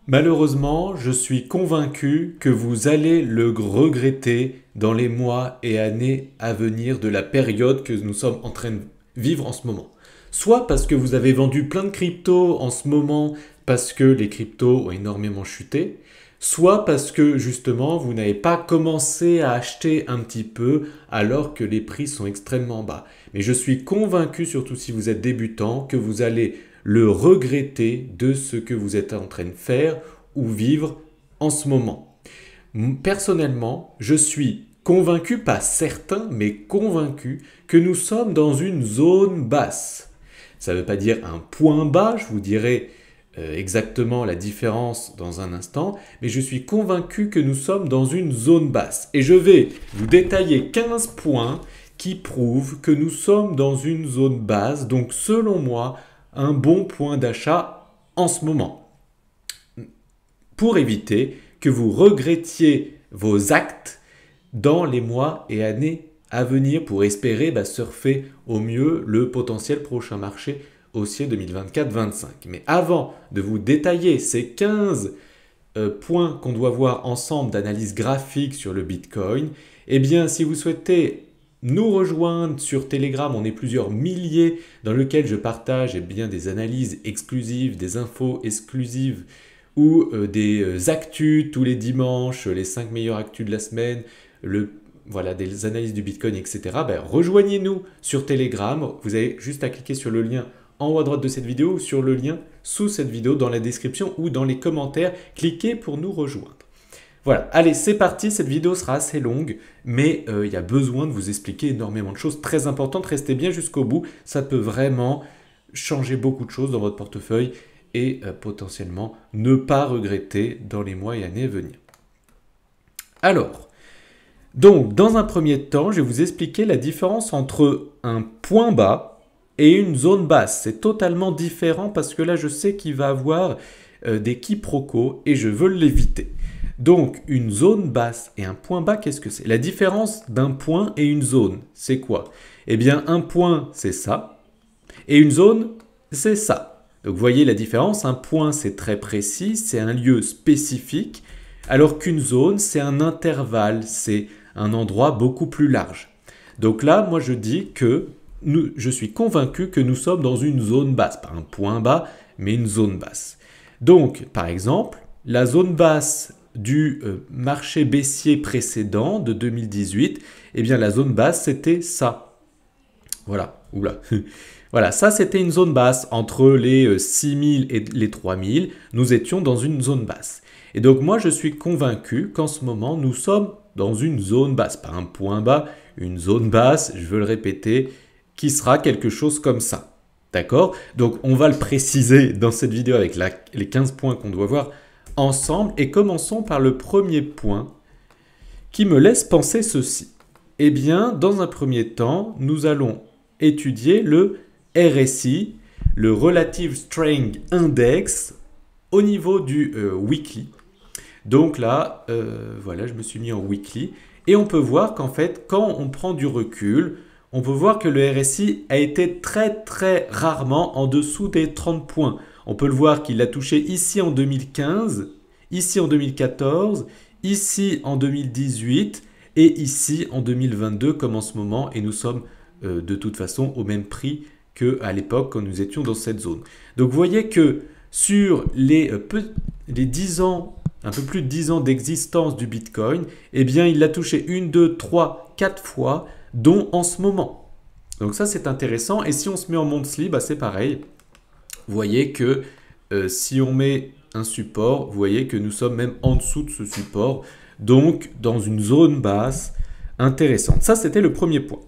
Malheureusement, je suis convaincu que vous allez le regretter dans les mois et années à venir de la période que nous sommes en train de vivre en ce moment. Soit parce que vous avez vendu plein de cryptos en ce moment parce que les cryptos ont énormément chuté, soit parce que justement vous n'avez pas commencé à acheter un petit peu alors que les prix sont extrêmement bas. Mais je suis convaincu, surtout si vous êtes débutant, que vous allez le regretter de ce que vous êtes en train de faire ou vivre en ce moment. Personnellement, je suis convaincu, pas certain, mais convaincu que nous sommes dans une zone basse. Ça ne veut pas dire un point bas, je vous dirai exactement la différence dans un instant, mais je suis convaincu que nous sommes dans une zone basse. Et je vais vous détailler 15 points qui prouvent que nous sommes dans une zone basse, donc selon moi, un bon point d'achat en ce moment. Pour éviter que vous regrettiez vos actes dans les mois et années à venir pour espérer surfer au mieux le potentiel prochain marché haussier 2024-25. Mais avant de vous détailler ces 15 points qu'on doit voir ensemble d'analyse graphique sur le Bitcoin, eh bien si vous souhaitez nous rejoindre sur Telegram, on est plusieurs milliers dans lequel je partage des analyses exclusives, des infos exclusives ou des actus tous les dimanches, les 5 meilleures actus de la semaine, voilà, des analyses du Bitcoin, etc. Rejoignez-nous sur Telegram. Vous avez juste à cliquer sur le lien en haut à droite de cette vidéo ou sur le lien sous cette vidéo dans la description ou dans les commentaires. Cliquez pour nous rejoindre. Voilà, allez, c'est parti, cette vidéo sera assez longue, mais il y a besoin de vous expliquer énormément de choses très importantes. Restez bien jusqu'au bout, ça peut vraiment changer beaucoup de choses dans votre portefeuille et potentiellement ne pas regretter dans les mois et années à venir. Alors, donc, dans un premier temps, je vais vous expliquer la différence entre un point bas et une zone basse. C'est totalement différent parce que là, je sais qu'il va y avoir des quiproquos et je veux l'éviter. Donc, une zone basse et un point bas, qu'est-ce que c'est? La différence d'un point et une zone, c'est quoi? Eh bien, un point, c'est ça, et une zone, c'est ça. Donc, vous voyez la différence, un point, c'est très précis, c'est un lieu spécifique, alors qu'une zone, c'est un intervalle, c'est un endroit beaucoup plus large. Donc là, moi, je dis que je suis convaincu que nous sommes dans une zone basse, pas un point bas, mais une zone basse. Donc, par exemple, la zone basse du marché baissier précédent de 2018, eh bien la zone basse c'était ça. Voilà, oula. Voilà, ça c'était une zone basse entre les 6000 et les 3000, nous étions dans une zone basse. Et donc moi je suis convaincu qu'en ce moment nous sommes dans une zone basse, pas un point bas, une zone basse, je veux le répéter, qui sera quelque chose comme ça. D'accord? Donc on va le préciser dans cette vidéo avec les 15 points qu'on doit voir ensemble et commençons par le premier point qui me laisse penser ceci. Eh bien, dans un premier temps, nous allons étudier le RSI, le Relative Strength Index, au niveau du weekly. Donc là, voilà, je me suis mis en weekly et on peut voir qu'en fait, quand on prend du recul, on peut voir que le RSI a été très très rarement en dessous des 30 points. On peut le voir qu'il l'a touché ici en 2015, ici en 2014, ici en 2018 et ici en 2022 comme en ce moment. Et nous sommes de toute façon au même prix qu'à l'époque quand nous étions dans cette zone. Donc vous voyez que sur les 10 ans, un peu plus de 10 ans d'existence du Bitcoin, eh bien il l'a touché 1, 2, 3, 4 fois, dont en ce moment. Donc ça c'est intéressant. Et si on se met en monthly, c'est pareil. Vous voyez que si on met un support, vous voyez que nous sommes même en dessous de ce support, donc dans une zone basse intéressante. Ça, c'était le premier point.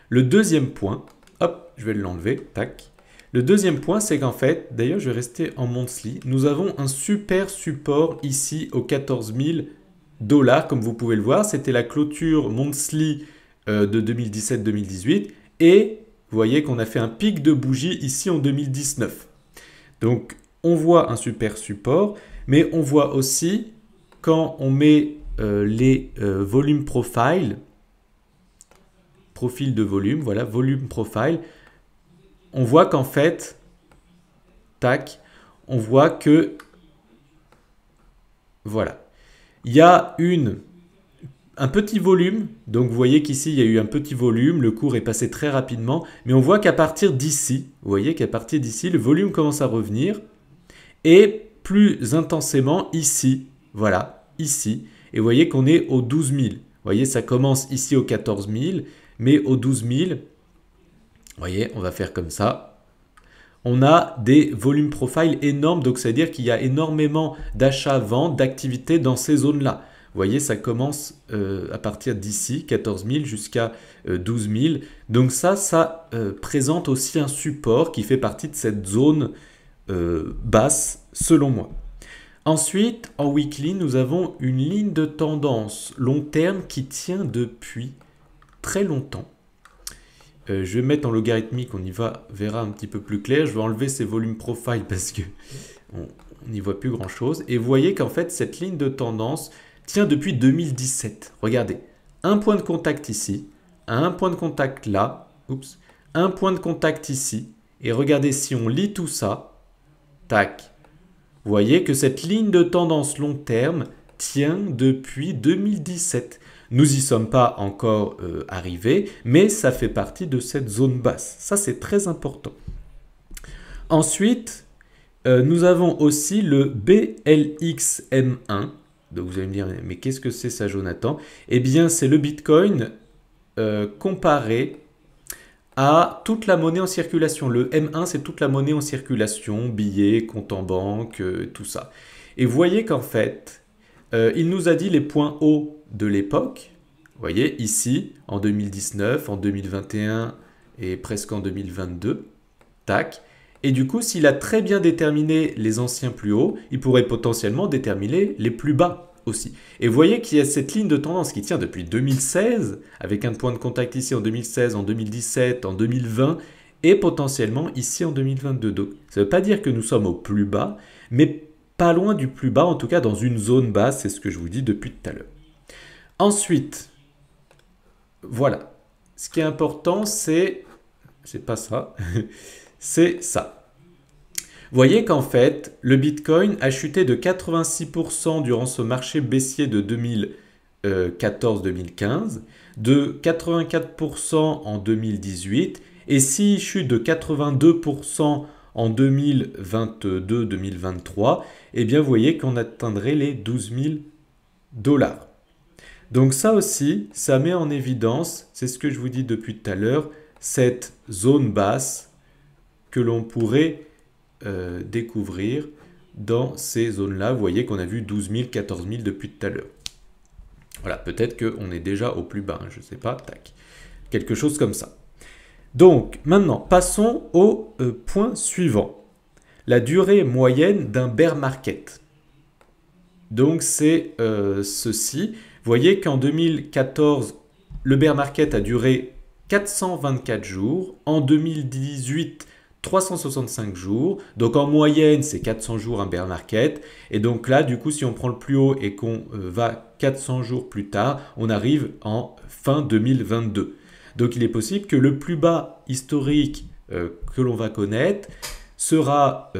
Le deuxième point, hop, je vais l'enlever, tac. Le deuxième point, c'est qu'en fait, d'ailleurs, je vais rester en monthly, nous avons un super support ici aux 14 000 $, comme vous pouvez le voir. C'était la clôture monthly de 2017-2018 et vous voyez qu'on a fait un pic de bougie ici en 2019. Donc, on voit un super support, mais on voit aussi quand on met les volume profile, profil de volume, voilà, volume profile, on voit qu'en fait, tac, on voit que Voilà. Il y a un petit volume, donc vous voyez qu'ici il y a eu un petit volume, le cours est passé très rapidement, mais on voit qu'à partir d'ici, vous voyez qu'à partir d'ici, le volume commence à revenir, et plus intensément ici, voilà, ici, et vous voyez qu'on est aux 12 000. Vous voyez, ça commence ici aux 14 000, mais aux 12 000, vous voyez, on va faire comme ça. On a des volumes profile énormes, donc ça veut dire qu'il y a énormément d'achats-ventes, d'activités dans ces zones-là. Vous voyez, ça commence à partir d'ici, 14 000 jusqu'à 12 000. Donc ça présente aussi un support qui fait partie de cette zone basse, selon moi. Ensuite, en weekly, nous avons une ligne de tendance long terme qui tient depuis très longtemps. Je vais mettre en logarithmique, on y verra un petit peu plus clair. Je vais enlever ces volumes profile parce que on n'y voit plus grand chose. Et vous voyez qu'en fait, cette ligne de tendance tient depuis 2017. Regardez, un point de contact ici, un point de contact là, oups, un point de contact ici. Et regardez, si on lit tout ça, tac, vous voyez que cette ligne de tendance long terme tient depuis 2017. Nous n'y sommes pas encore arrivés, mais ça fait partie de cette zone basse. Ça, c'est très important. Ensuite, nous avons aussi le BLXM1. Donc vous allez me dire, mais qu'est-ce que c'est ça, Jonathan? Eh bien, c'est le Bitcoin comparé à toute la monnaie en circulation. Le M1, c'est toute la monnaie en circulation, billets, comptes en banque, tout ça. Et vous voyez qu'en fait, il nous a dit les points hauts de l'époque. Vous voyez, ici, en 2019, en 2021 et presque en 2022. Tac. Et du coup, s'il a très bien déterminé les anciens plus hauts, il pourrait potentiellement déterminer les plus bas aussi. Et vous voyez qu'il y a cette ligne de tendance qui tient depuis 2016, avec un point de contact ici en 2016, en 2017, en 2020, et potentiellement ici en 2022. Donc, ça ne veut pas dire que nous sommes au plus bas, mais pas loin du plus bas, en tout cas dans une zone basse, c'est ce que je vous dis depuis tout à l'heure. Ensuite, voilà. Ce qui est important, c'est pas ça, c'est ça. Vous voyez qu'en fait, le Bitcoin a chuté de 86% durant ce marché baissier de 2014-2015, de 84% en 2018, et s'il chute de 82% en 2022-2023, eh bien vous voyez qu'on atteindrait les 12 000 $. Donc ça aussi, ça met en évidence, c'est ce que je vous dis depuis tout à l'heure, cette zone basse que l'on pourrait découvrir dans ces zones-là. Vous voyez qu'on a vu 12 000, 14 000 depuis tout à l'heure. Voilà, peut-être qu'on est déjà au plus bas, hein, je ne sais pas, tac. Quelque chose comme ça. Donc, maintenant, passons au point suivant. La durée moyenne d'un bear market. Donc, c'est ceci. Vous voyez qu'en 2014, le bear market a duré 424 jours. En 2018, 365 jours. Donc, en moyenne, c'est 400 jours un bear market. Et donc là, du coup, si on prend le plus haut et qu'on va 400 jours plus tard, on arrive en fin 2022. Donc, il est possible que le plus bas historique que l'on va connaître sera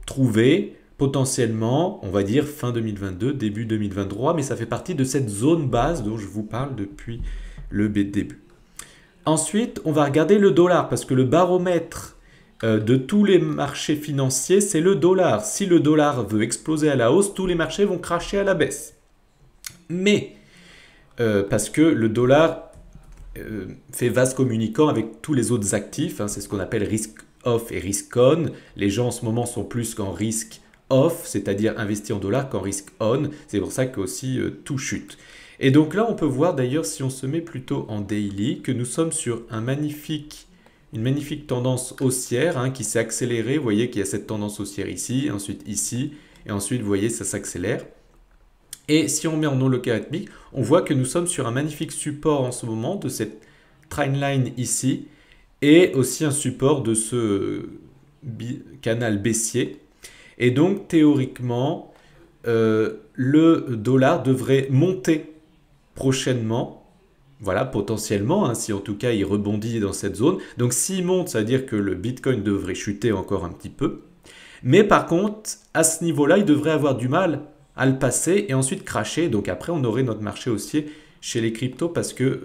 trouvé potentiellement, on va dire fin 2022, début 2023, mais ça fait partie de cette zone basse dont je vous parle depuis le début. Ensuite, on va regarder le dollar, parce que le baromètre de tous les marchés financiers, c'est le dollar. Si le dollar veut exploser à la hausse, tous les marchés vont cracher à la baisse. Mais, parce que le dollar fait vase communicant avec tous les autres actifs, hein, c'est ce qu'on appelle risk off et risk on. Les gens en ce moment sont plus qu'en risk off, c'est-à-dire investir en dollars, qu'en risk on. C'est pour ça que aussi tout chute. Et donc là, on peut voir d'ailleurs, si on se met plutôt en daily, que nous sommes sur une magnifique tendance haussière hein, qui s'est accélérée. Vous voyez qu'il y a cette tendance haussière ici, ensuite ici, et ensuite, vous voyez, ça s'accélère. Et si on met en non logarithmique, on voit que nous sommes sur un magnifique support en ce moment de cette trendline ici, et aussi un support de ce canal baissier. Et donc, théoriquement, le dollar devrait monter prochainement, voilà, potentiellement, hein, si en tout cas il rebondit dans cette zone. Donc s'il monte, ça veut dire que le Bitcoin devrait chuter encore un petit peu. Mais par contre, à ce niveau-là, il devrait avoir du mal à le passer et ensuite cracher. Donc après, on aurait notre marché haussier chez les cryptos parce que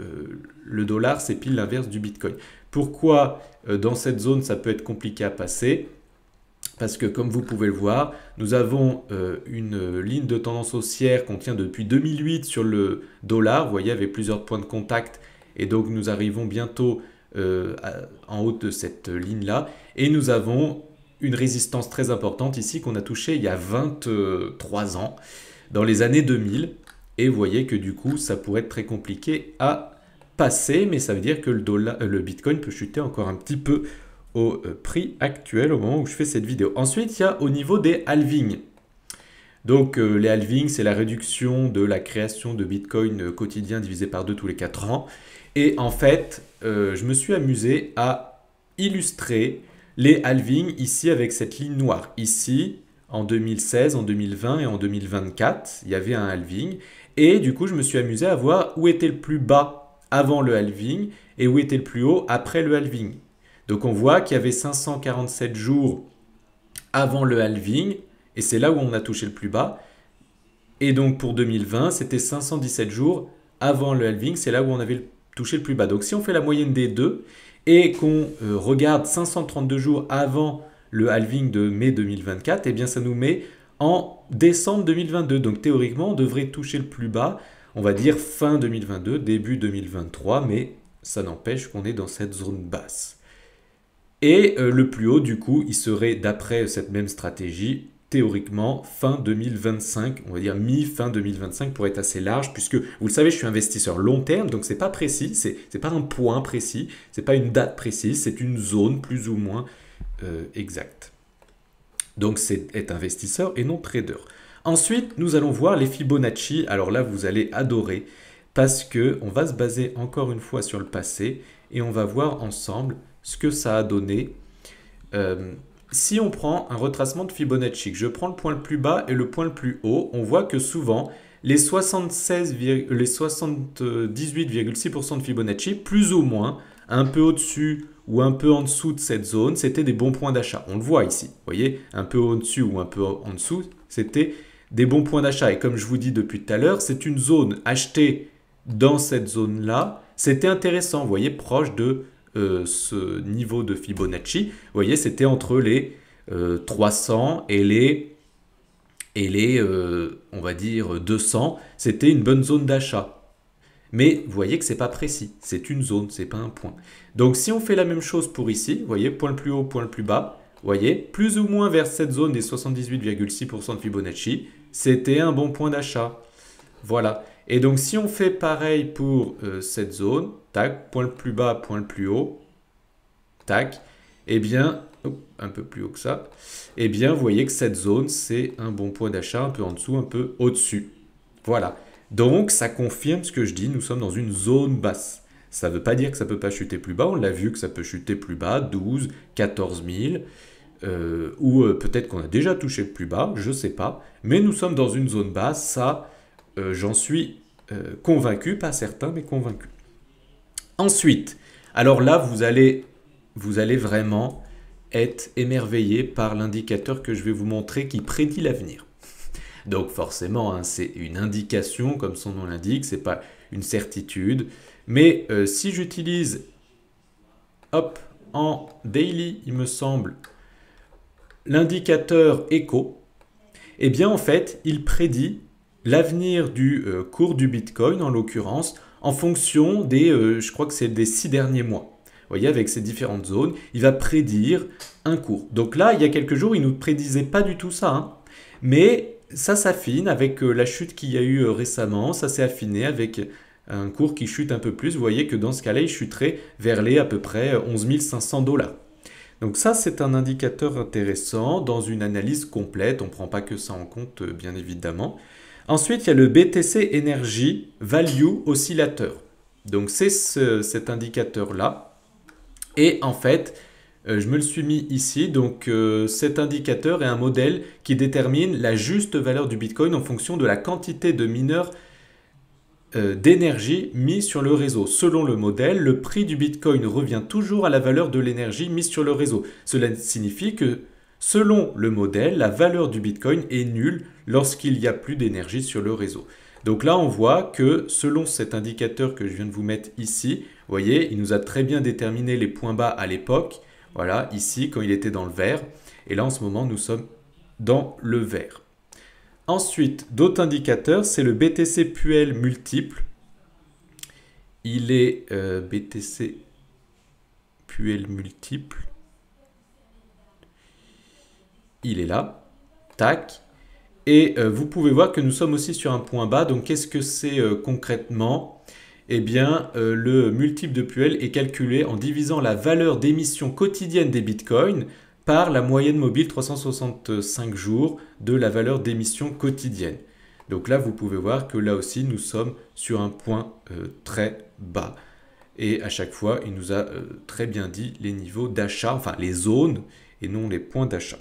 le dollar, c'est pile l'inverse du Bitcoin. Pourquoi dans cette zone, ça peut être compliqué à passer? Parce que comme vous pouvez le voir, nous avons une ligne de tendance haussière qu'on tient depuis 2008 sur le dollar. Vous voyez, avec plusieurs points de contact. Et donc, nous arrivons bientôt en haut de cette ligne-là. Et nous avons une résistance très importante ici qu'on a touchée il y a 23 ans, dans les années 2000. Et vous voyez que du coup, ça pourrait être très compliqué à passer. Mais ça veut dire que le Bitcoin peut chuter encore un petit peu au prix actuel au moment où je fais cette vidéo. Ensuite, il y a au niveau des halvings. Donc les halvings, c'est la réduction de la création de Bitcoin quotidien divisé par 2 tous les 4 ans. Et en fait, je me suis amusé à illustrer les halvings ici avec cette ligne noire. Ici, en 2016, en 2020 et en 2024, il y avait un halving. Et du coup, je me suis amusé à voir où était le plus bas avant le halving et où était le plus haut après le halving. Donc on voit qu'il y avait 547 jours avant le halving, et c'est là où on a touché le plus bas. Et donc pour 2020, c'était 517 jours avant le halving, c'est là où on avait touché le plus bas. Donc si on fait la moyenne des deux, et qu'on regarde 532 jours avant le halving de mai 2024, eh bien ça nous met en décembre 2022. Donc théoriquement, on devrait toucher le plus bas, on va dire fin 2022, début 2023, mais ça n'empêche qu'on est dans cette zone basse. Et le plus haut, du coup, il serait, d'après cette même stratégie, théoriquement, fin 2025, on va dire mi-fin 2025 pour être assez large, puisque, vous le savez, je suis investisseur long terme, donc c'est pas précis, c'est pas un point précis, c'est pas une date précise, c'est une zone plus ou moins exacte. Donc c'est être investisseur et non trader. Ensuite, nous allons voir les Fibonacci. Alors là, vous allez adorer, parce qu'on va se baser encore une fois sur le passé, et on va voir ensemble ce que ça a donné. Si on prend un retracement de Fibonacci, que je prends le point le plus bas et le point le plus haut, on voit que souvent, les 78,6% de Fibonacci, plus ou moins, un peu au-dessus ou un peu en dessous de cette zone, c'était des bons points d'achat. On le voit ici, vous voyez, un peu au-dessus ou un peu en dessous, c'était des bons points d'achat. Et comme je vous dis depuis tout à l'heure, c'est une zone achetée dans cette zone-là. C'était intéressant, vous voyez, proche de ce niveau de Fibonacci. Vous voyez, c'était entre les 300 et les on va dire 200. C'était une bonne zone d'achat. Mais vous voyez que ce n'est pas précis. C'est une zone, ce n'est pas un point. Donc si on fait la même chose pour ici, vous voyez, point le plus haut, point le plus bas, vous voyez, plus ou moins vers cette zone des 78,6% de Fibonacci, c'était un bon point d'achat. Voilà. Et donc, si on fait pareil pour cette zone, tac, point le plus bas, point le plus haut, tac, eh bien, un peu plus haut que ça, eh bien, vous voyez que cette zone, c'est un bon point d'achat, un peu en dessous, un peu au-dessus. Voilà. Donc, ça confirme ce que je dis, nous sommes dans une zone basse. Ça ne veut pas dire que ça ne peut pas chuter plus bas, on l'a vu que ça peut chuter plus bas, 12, 14 000, ou peut-être qu'on a déjà touché le plus bas, je ne sais pas, mais nous sommes dans une zone basse, ça... j'en suis convaincu, pas certain, mais convaincu. Ensuite, alors là, vous allez vraiment être émerveillé par l'indicateur que je vais vous montrer qui prédit l'avenir. Donc forcément, hein, c'est une indication, comme son nom l'indique, ce n'est pas une certitude. Mais si j'utilise, hop, en daily, il me semble, l'indicateur Echo, eh bien en fait, il prédit l'avenir du cours du Bitcoin, en l'occurrence, en fonction des, je crois que c'est des 6 derniers mois. Vous voyez, avec ces différentes zones, il va prédire un cours. Donc là, il y a quelques jours, il ne nous prédisait pas du tout ça. Hein. Mais ça s'affine avec la chute qu'il y a eu récemment. Ça s'est affiné avec un cours qui chute un peu plus. Vous voyez que dans ce cas-là, il chuterait vers les à peu près 11 500 $. Donc ça, c'est un indicateur intéressant dans une analyse complète. On ne prend pas que ça en compte, bien évidemment. Ensuite, il y a le BTC Energy Value Oscillator. Donc, c'est cet indicateur-là. Et en fait, je me le suis mis ici. Donc, cet indicateur est un modèle qui détermine la juste valeur du Bitcoin en fonction de la quantité de mineurs d'énergie mis sur le réseau. Selon le modèle, le prix du Bitcoin revient toujours à la valeur de l'énergie mise sur le réseau. Cela signifie que Selon le modèle, la valeur du Bitcoin est nulle lorsqu'il n'y a plus d'énergie sur le réseau. Donc là, on voit que selon cet indicateur que je viens de vous mettre ici, vous voyez, il nous a très bien déterminé les points bas à l'époque. Voilà, ici, quand il était dans le vert. Et là, en ce moment, nous sommes dans le vert. Ensuite, d'autres indicateurs, c'est le BTC Puel multiple. Il est BTC Puel multiple. Il est là. Tac. Et vous pouvez voir que nous sommes aussi sur un point bas. Donc, qu'est-ce que c'est concrètement? Eh bien, le multiple de Puel est calculé en divisant la valeur d'émission quotidienne des bitcoins par la moyenne mobile 365 jours de la valeur d'émission quotidienne. Donc là, vous pouvez voir que là aussi, nous sommes sur un point très bas. Et à chaque fois, il nous a très bien dit les niveaux d'achat, enfin les zones et non les points d'achat.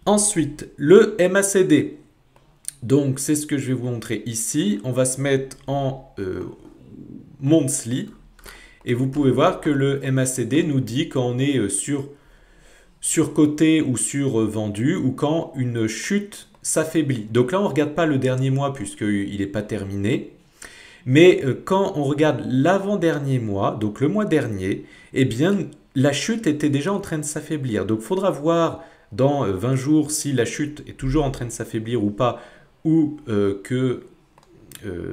Ensuite, le MACD. Donc, c'est ce que je vais vous montrer ici. On va se mettre en monthly. Et vous pouvez voir que le MACD nous dit quand on est surcoté ou survendu ou quand une chute s'affaiblit. Donc là, on ne regarde pas le dernier mois puisqu'il n'est pas terminé. Mais quand on regarde l'avant-dernier mois, donc le mois dernier, eh bien, la chute était déjà en train de s'affaiblir. Donc, il faudra voir dans 20 jours si la chute est toujours en train de s'affaiblir ou pas, ou que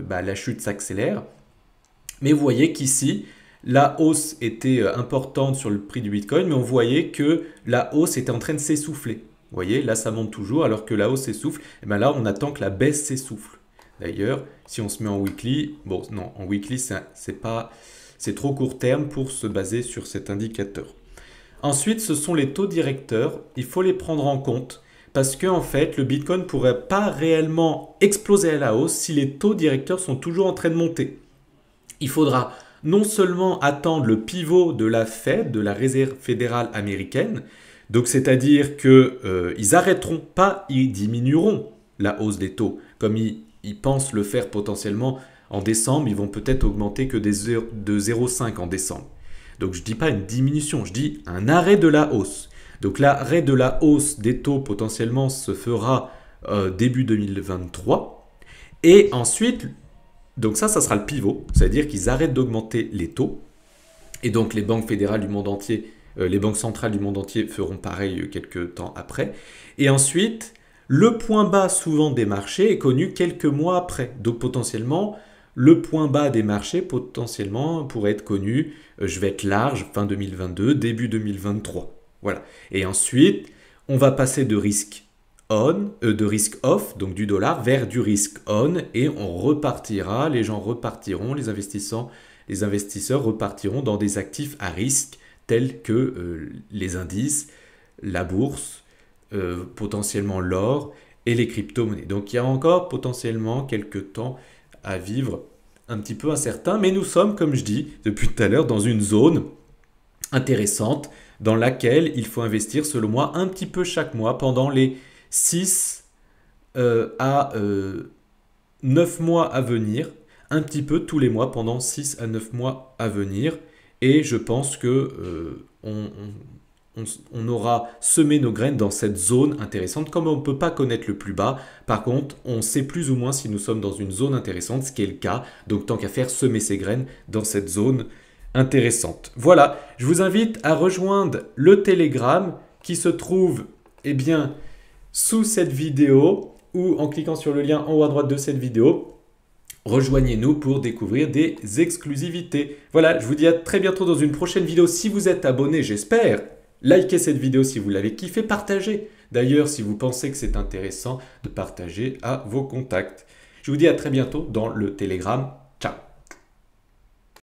la chute s'accélère. Mais vous voyez qu'ici, la hausse était importante sur le prix du Bitcoin, mais on voyait que la hausse était en train de s'essouffler. Vous voyez, là, ça monte toujours, alors que la hausse s'essouffle. Et bien là, on attend que la baisse s'essouffle. D'ailleurs, si on se met en weekly, bon, non, en weekly, c'est trop court terme pour se baser sur cet indicateur. Ensuite, ce sont les taux directeurs. Il faut les prendre en compte parce qu'en fait, le Bitcoin ne pourrait pas réellement exploser à la hausse si les taux directeurs sont toujours en train de monter. Il faudra non seulement attendre le pivot de la Fed, de la Réserve fédérale américaine, donc c'est-à-dire qu'ils arrêteront pas, ils diminueront la hausse des taux. Comme ils pensent le faire potentiellement en décembre, ils vont peut-être augmenter que de 0,5 en décembre. Donc je ne dis pas une diminution, je dis un arrêt de la hausse. Donc l'arrêt de la hausse des taux potentiellement se fera début 2023. Et ensuite, donc ça sera le pivot, c'est-à-dire qu'ils arrêtent d'augmenter les taux. Et donc les banques fédérales du monde entier, les banques centrales du monde entier feront pareil quelques temps après. Et ensuite, le point bas souvent des marchés est connu quelques mois après. Donc potentiellement, le point bas des marchés potentiellement pourrait être connu, je vais être large, fin 2022, début 2023. Voilà. Et ensuite, on va passer de risque on, de risque off, donc du dollar, vers du risque on, et on repartira, les gens repartiront, les investisseurs repartiront dans des actifs à risque tels que les indices, la bourse, potentiellement l'or et les crypto-monnaies. Donc il y a encore potentiellement quelques temps à vivre un petit peu incertain, mais nous sommes, comme je dis depuis tout à l'heure, dans une zone intéressante dans laquelle il faut investir, selon moi, un petit peu chaque mois pendant les 6 à 9 mois à venir, un petit peu tous les mois pendant 6 à 9 mois à venir. Et je pense que on aura semé nos graines dans cette zone intéressante. Comme on ne peut pas connaître le plus bas, par contre, on sait plus ou moins si nous sommes dans une zone intéressante, ce qui est le cas. Donc, tant qu'à faire, semer ses graines dans cette zone intéressante. Voilà, je vous invite à rejoindre le Telegram qui se trouve, eh bien, sous cette vidéo ou en cliquant sur le lien en haut à droite de cette vidéo. Rejoignez-nous pour découvrir des exclusivités. Voilà, je vous dis à très bientôt dans une prochaine vidéo. Si vous êtes abonné, j'espère, likez cette vidéo si vous l'avez kiffé, partagez. D'ailleurs, si vous pensez que c'est intéressant, de partager à vos contacts. Je vous dis à très bientôt dans le Telegram.